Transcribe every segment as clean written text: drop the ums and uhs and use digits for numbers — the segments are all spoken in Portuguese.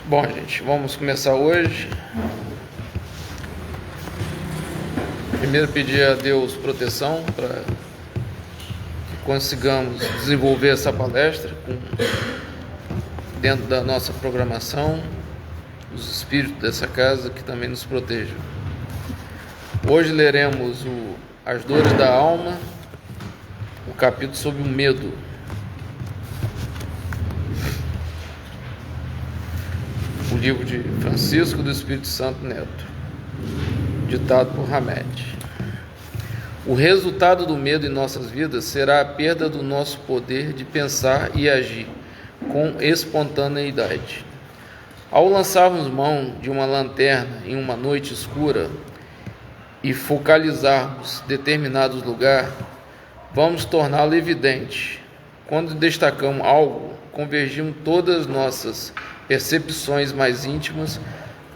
Bom, gente, vamos começar hoje. Primeiro pedir a Deus proteção para que consigamos desenvolver essa palestra dentro da nossa programação, os espíritos dessa casa que também nos protejam. Hoje leremos As Dores da Alma, o capítulo sobre o medo. O livro de Francisco do Espírito Santo Neto, ditado por Hamed. O resultado do medo em nossas vidas será a perda do nosso poder de pensar e agir com espontaneidade. Ao lançarmos mão de uma lanterna em uma noite escura e focalizarmos determinado lugar, vamos torná-lo evidente. Quando destacamos algo, convergimos todas as nossas percepções mais íntimas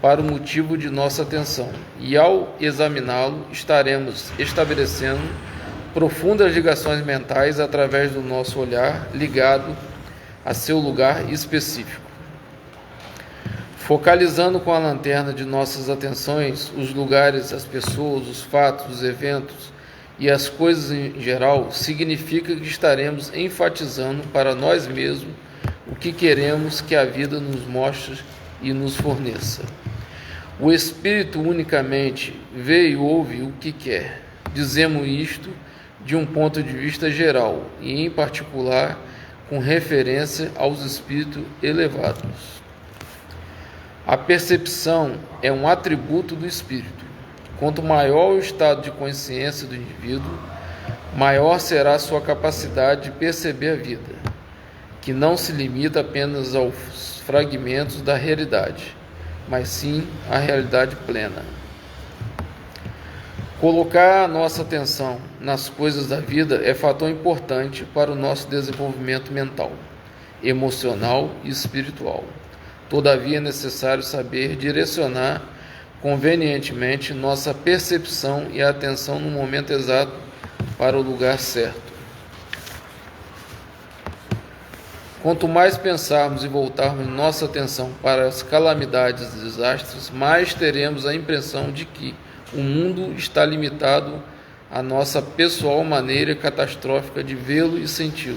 para o motivo de nossa atenção, e ao examiná-lo, estaremos estabelecendo profundas ligações mentais através do nosso olhar ligado a seu lugar específico. Focalizando com a lanterna de nossas atenções os lugares, as pessoas, os fatos, os eventos e as coisas em geral, significa que estaremos enfatizando para nós mesmos o que queremos que a vida nos mostre e nos forneça. O Espírito unicamente vê e ouve o que quer. Dizemos isto de um ponto de vista geral e, em particular, com referência aos espíritos elevados. A percepção é um atributo do espírito. Quanto maior o estado de consciência do indivíduo, maior será a sua capacidade de perceber a vida, que não se limita apenas aos fragmentos da realidade, mas sim à realidade plena. Colocar a nossa atenção nas coisas da vida é fator importante para o nosso desenvolvimento mental, emocional e espiritual. Todavia, é necessário saber direcionar convenientemente nossa percepção e atenção no momento exato para o lugar certo. Quanto mais pensarmos e voltarmos nossa atenção para as calamidades e desastres, mais teremos a impressão de que o mundo está limitado à nossa pessoal maneira catastrófica de vê-lo e senti-lo.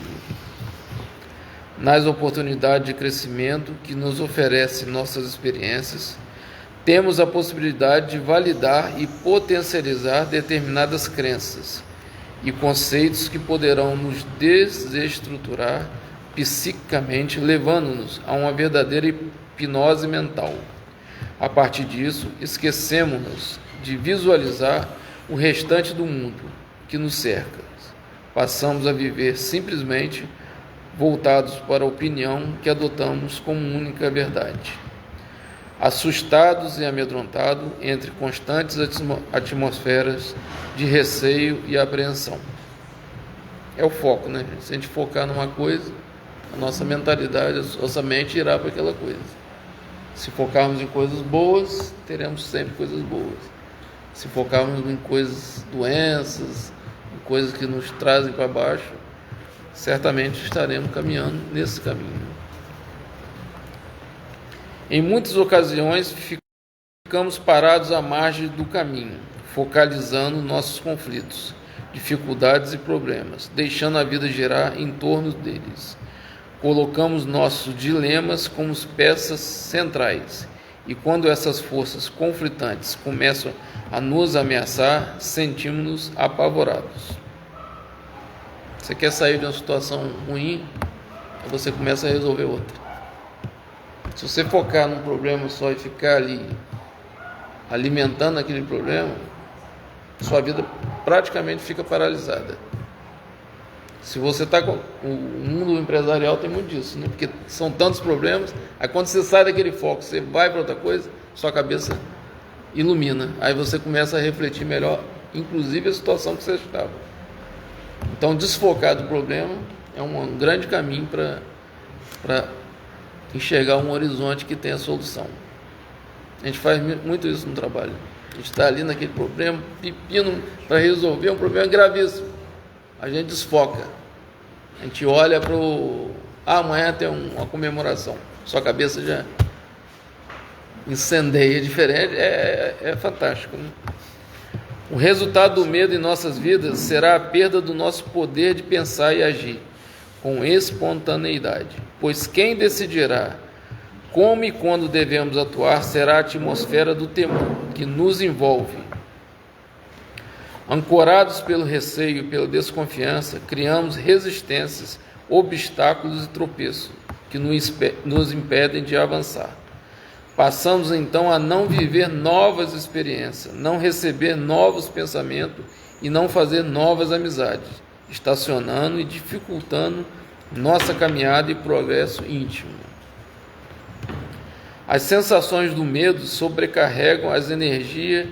Nas oportunidades de crescimento que nos oferecem nossas experiências, temos a possibilidade de validar e potencializar determinadas crenças e conceitos que poderão nos desestruturar psiquicamente, levando-nos a uma verdadeira hipnose mental. A partir disso, esquecemos-nos de visualizar o restante do mundo que nos cerca. Passamos a viver simplesmente voltados para a opinião que adotamos como única verdade. Assustados e amedrontados entre constantes atmosferas de receio e apreensão. É o foco, né? Se a gente focar numa coisa, a nossa mentalidade, a nossa mente irá para aquela coisa. Se focarmos em coisas boas, teremos sempre coisas boas. Se focarmos em coisas, doenças, em coisas que nos trazem para baixo, certamente estaremos caminhando nesse caminho. Em muitas ocasiões, ficamos parados à margem do caminho, focalizando nossos conflitos, dificuldades e problemas, deixando a vida girar em torno deles. Colocamos nossos dilemas como peças centrais, e quando essas forças conflitantes começam a nos ameaçar, sentimos-nos apavorados. Você quer sair de uma situação ruim, aí você começa a resolver outra. Se você focar num problema só e ficar ali alimentando aquele problema, sua vida praticamente fica paralisada. Se você está com o mundo empresarial, tem muito disso, né? Porque são tantos problemas, aí quando você sai daquele foco, você vai para outra coisa, sua cabeça ilumina, aí você começa a refletir melhor, inclusive a situação que você estava. Então, desfocar do problema é um grande caminho para enxergar um horizonte que tem a solução. A gente faz muito isso no trabalho. A gente está ali naquele problema, pepino para resolver um problema gravíssimo. A gente desfoca. A gente olha para o... amanhã tem uma comemoração. Sua cabeça já incendeia diferente, é fantástico, né? O resultado do medo em nossas vidas será a perda do nosso poder de pensar e agir com espontaneidade, pois quem decidirá como e quando devemos atuar será a atmosfera do temor que nos envolve. Ancorados pelo receio e pela desconfiança, criamos resistências, obstáculos e tropeços que nos impedem de avançar. Passamos então a não viver novas experiências, não receber novos pensamentos e não fazer novas amizades, estacionando e dificultando nossa caminhada e progresso íntimo. As sensações do medo sobrecarregam as energias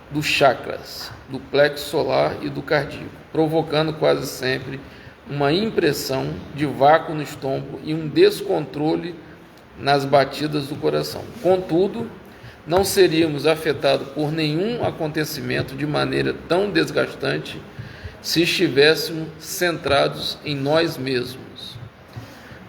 dos chakras, do plexo solar e do cardíaco, provocando quase sempre uma impressão de vácuo no estômago e um descontrole nas batidas do coração. Contudo, não seríamos afetados por nenhum acontecimento de maneira tão desgastante se estivéssemos centrados em nós mesmos.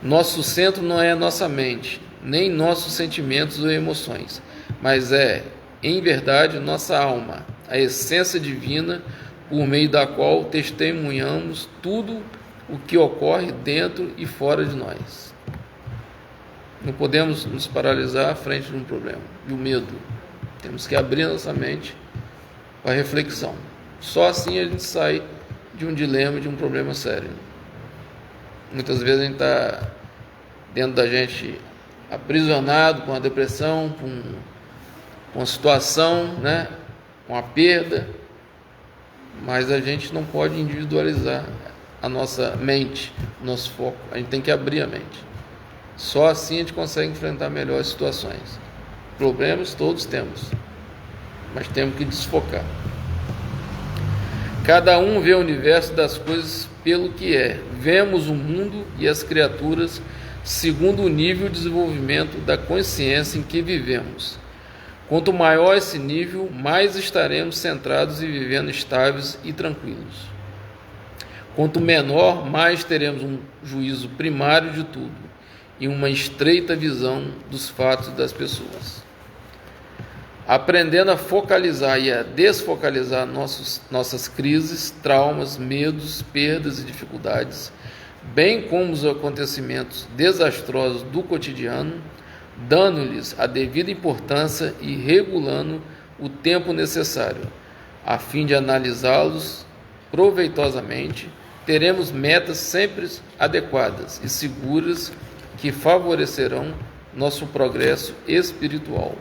Nosso centro não é nossa mente, nem nossos sentimentos ou emoções, mas é, em verdade, nossa alma, a essência divina por meio da qual testemunhamos tudo o que ocorre dentro e fora de nós. Não podemos nos paralisar à frente de um problema, de um medo. Temos que abrir nossa mente para a reflexão. Só assim a gente sai de um dilema, de um problema sério. Muitas vezes a gente está dentro da gente aprisionado com a depressão, com uma situação, né, com a perda, mas a gente não pode individualizar a nossa mente, o nosso foco. A gente tem que abrir a mente. Só assim a gente consegue enfrentar melhor as situações. Problemas todos temos, mas temos que desfocar. Cada um vê o universo das coisas pelo que é. Vemos o mundo e as criaturas segundo o nível de desenvolvimento da consciência em que vivemos. Quanto maior esse nível, mais estaremos centrados e vivendo estáveis e tranquilos. Quanto menor, mais teremos um juízo primário de tudo e uma estreita visão dos fatos das pessoas. Aprendendo a focalizar e a desfocalizar nossas crises, traumas, medos, perdas e dificuldades, bem como os acontecimentos desastrosos do cotidiano, dando-lhes a devida importância e regulando o tempo necessário, a fim de analisá-los proveitosamente, teremos metas sempre adequadas e seguras que favorecerão nosso progresso espiritual.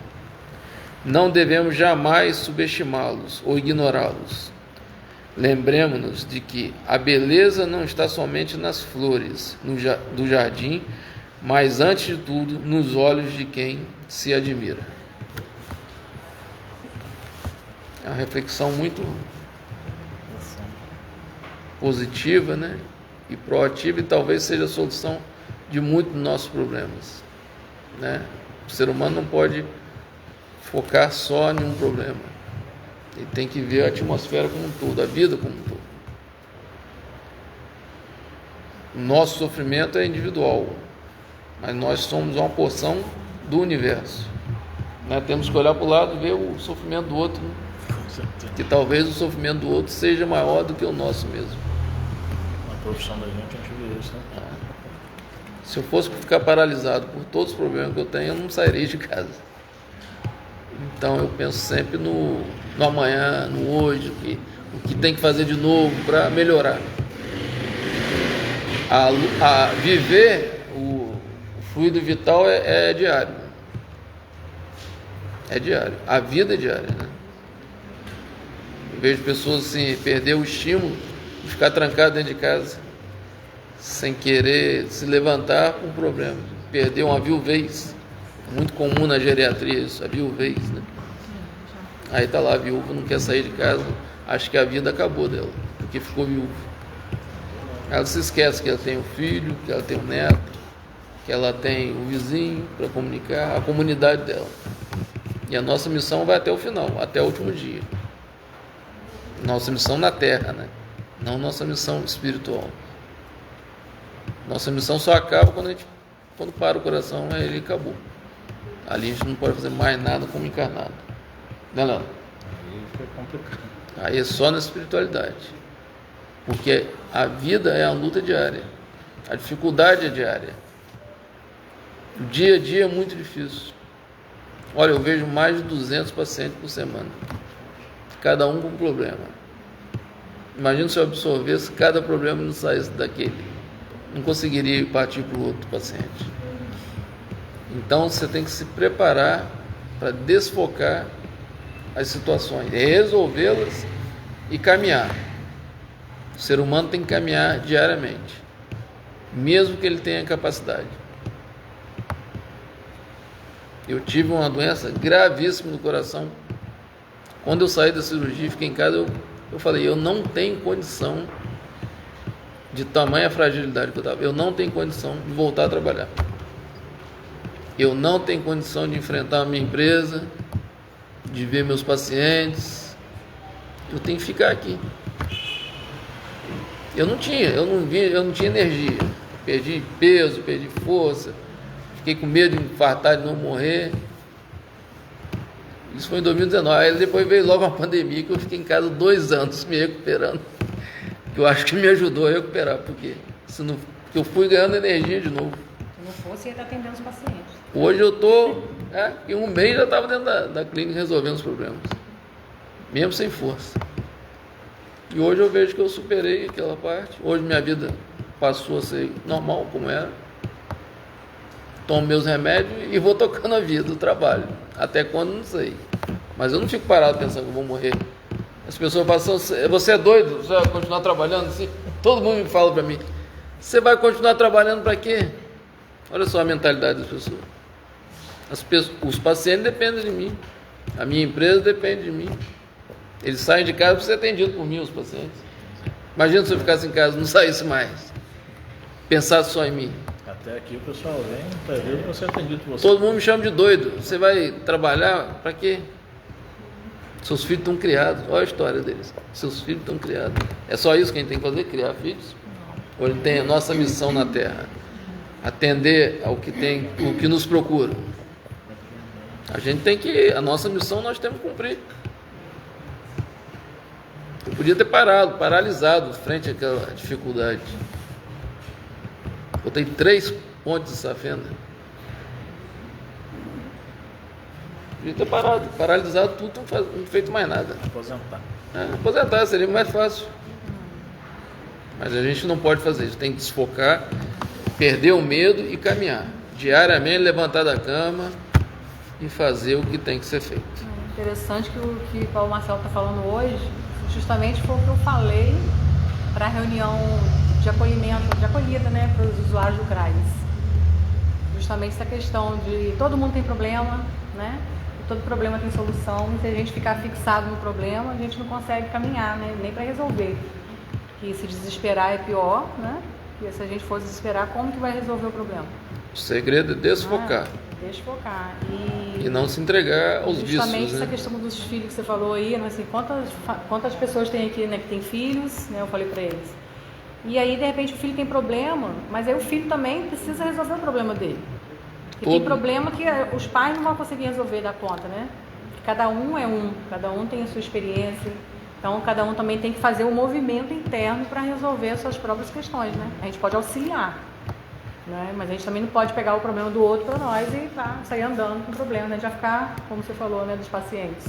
Não devemos jamais subestimá-los ou ignorá-los. Lembremos-nos de que a beleza não está somente nas flores do jardim, mas antes de tudo nos olhos de quem se admira. É uma reflexão muito positiva, né? E proativa, e talvez seja a solução de muitos dos nossos problemas, né? O ser humano não pode focar só em um problema. Ele tem que ver a atmosfera como um todo, a vida como um todo. O nosso sofrimento é individual, mas nós somos uma porção do universo, né? Temos que olhar para o lado e ver o sofrimento do outro, né? Que talvez o sofrimento do outro seja maior do que o nosso mesmo. Na profissão da gente, a gente vê isso, né? Se eu fosse ficar paralisado por todos os problemas que eu tenho, eu não sairia de casa. Então eu penso sempre no amanhã, no hoje, o que tem que fazer de novo para melhorar. A viver o fluido vital é diário. É diário. A vida é diária, né? Eu vejo pessoas assim, perder o estímulo de ficar trancado dentro de casa, sem querer se levantar com um problema. Perder uma viuvez. Muito comum na geriatria isso, a viuvez, né? Aí tá lá a viúva, não quer sair de casa, acha que a vida acabou dela, porque ficou viúva. Ela se esquece que ela tem um filho, que ela tem um neto, que ela tem um vizinho para comunicar, a comunidade dela. E a nossa missão vai até o final, até o último dia. Nossa missão na Terra, né? Não nossa missão espiritual. Nossa missão só acaba quando para o coração, aí ele acabou. Ali a gente não pode fazer mais nada como encarnado. Né, Leandro? Aí fica complicado. Aí é só na espiritualidade. Porque a vida é a luta diária. A dificuldade é diária. O dia a dia é muito difícil. Olha, eu vejo mais de 200 pacientes por semana. Cada um com um problema. Imagina se eu absorvesse cada problema e não saísse daquele. Não conseguiria partir para o outro paciente. Então você tem que se preparar para desfocar as situações, resolvê-las e caminhar. O ser humano tem que caminhar diariamente, mesmo que ele tenha capacidade. Eu tive uma doença gravíssima no coração. Quando eu saí da cirurgia, fiquei em casa, eu falei, eu não tenho condição, de tamanha fragilidade que eu estava, eu não tenho condição de voltar a trabalhar. Eu não tenho condição de enfrentar a minha empresa, de ver meus pacientes. Eu tenho que ficar aqui. Eu não tinha energia. Perdi peso, perdi força. Fiquei com medo de infartar, de não morrer. Isso foi em 2019. Aí depois veio logo a pandemia, que eu fiquei em casa 2 anos me recuperando. Que eu acho que me ajudou a recuperar, porque eu fui ganhando energia de novo. Se não fosse, ia estar atendendo os pacientes. Hoje eu estou, em um mês já estava dentro da clínica resolvendo os problemas, mesmo sem força. E hoje eu vejo que eu superei aquela parte. Hoje minha vida passou a ser normal, como era. Tomo meus remédios e vou tocando a vida, o trabalho. Até quando, não sei. Mas eu não fico parado pensando que eu vou morrer. As pessoas falam, você é doido? Você vai continuar trabalhando assim? Todo mundo me fala para mim, você vai continuar trabalhando para quê? Olha só a mentalidade das pessoas. Os pacientes dependem de mim. A minha empresa depende de mim. Eles saem de casa para ser atendido por mim, os pacientes. Imagina se eu ficasse em casa e não saísse mais. Pensasse só em mim. Até aqui o pessoal vem para ver para ser atendido por você. Todo mundo me chama de doido. Você vai trabalhar para quê? Seus filhos estão criados. Olha a história deles. Seus filhos estão criados. É só isso que a gente tem que fazer? Criar filhos? Ou ele tem a nossa missão na Terra? Atender ao que tem, o que nos procura. A gente tem que, a nossa missão nós temos que cumprir. Eu podia ter paralisado frente àquela dificuldade. Botei 3 pontes de safena. Podia ter paralisado tudo, não feito mais nada. Aposentar. Aposentar seria mais fácil. Mas a gente não pode fazer isso, tem que desfocar, perder o medo e caminhar. Diariamente levantar da cama e fazer o que tem que ser feito. Interessante que o que o Paulo Marcelo está falando hoje, justamente foi o que eu falei para a reunião de acolhida, né, para os usuários do CRAS. Justamente essa questão de todo mundo tem problema, né? E todo problema tem solução. E se a gente ficar fixado no problema, a gente não consegue caminhar, né? Nem para resolver. E se desesperar é pior, né? E se a gente for desesperar, como que vai resolver o problema? O segredo é desfocar. Desfocar. E não se entregar aos vícios. Justamente essa né? questão dos filhos que você falou aí, né? Assim, quantas pessoas tem aqui, né, que tem filhos, né? Eu falei para eles. E aí, de repente, o filho tem problema, mas aí o filho também precisa resolver o problema dele. Porque tem problema que os pais não vão conseguir resolver da conta, né? Cada um é cada um tem a sua experiência. Então, cada um também tem que fazer um movimento interno para resolver as suas próprias questões, né? A gente pode auxiliar, né? Mas a gente também não pode pegar o problema do outro para nós e sair andando com o problema, né? Já ficar, como você falou, né, dos pacientes,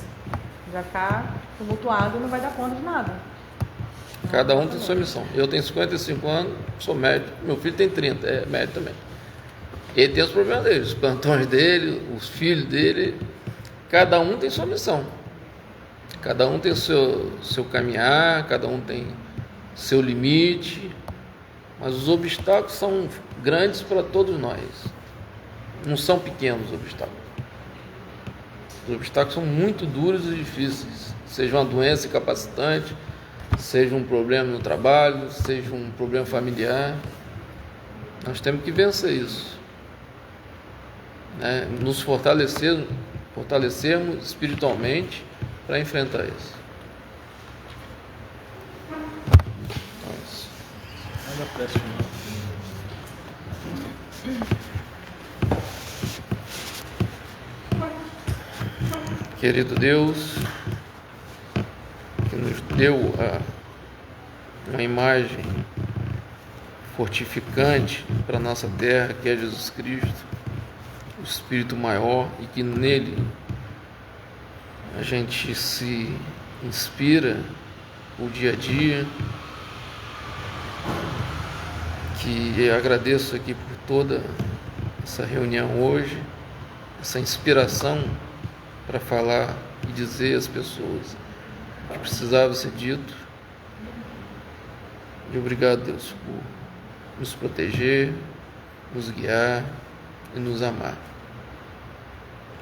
já ficar tumultuado e não vai dar conta de nada. Cada um tem sua missão. Eu tenho 55 anos, sou médico. Meu filho tem 30, é médico também. Ele tem os problemas dele, os plantões dele, os filhos dele. Cada um tem sua missão. Cada um tem o seu caminhar, cada um tem seu limite. Mas os obstáculos são grandes para todos nós. Não são pequenos os obstáculos. Os obstáculos são muito duros e difíceis. Seja uma doença incapacitante, seja um problema no trabalho, seja um problema familiar. Nós temos que vencer isso, né? Nos fortalecermos espiritualmente para enfrentar isso. Nada pressa, não. Querido Deus, que nos deu uma imagem fortificante para a nossa terra, que é Jesus Cristo, o Espírito maior, e que nele a gente se inspira o dia a dia, que eu agradeço aqui por toda essa reunião hoje, essa inspiração para falar e dizer às pessoas o que precisava ser dito. E obrigado, Deus, por nos proteger, nos guiar e nos amar.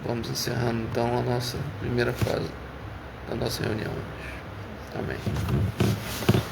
Vamos encerrando então a nossa primeira fase da nossa reunião hoje. Amém.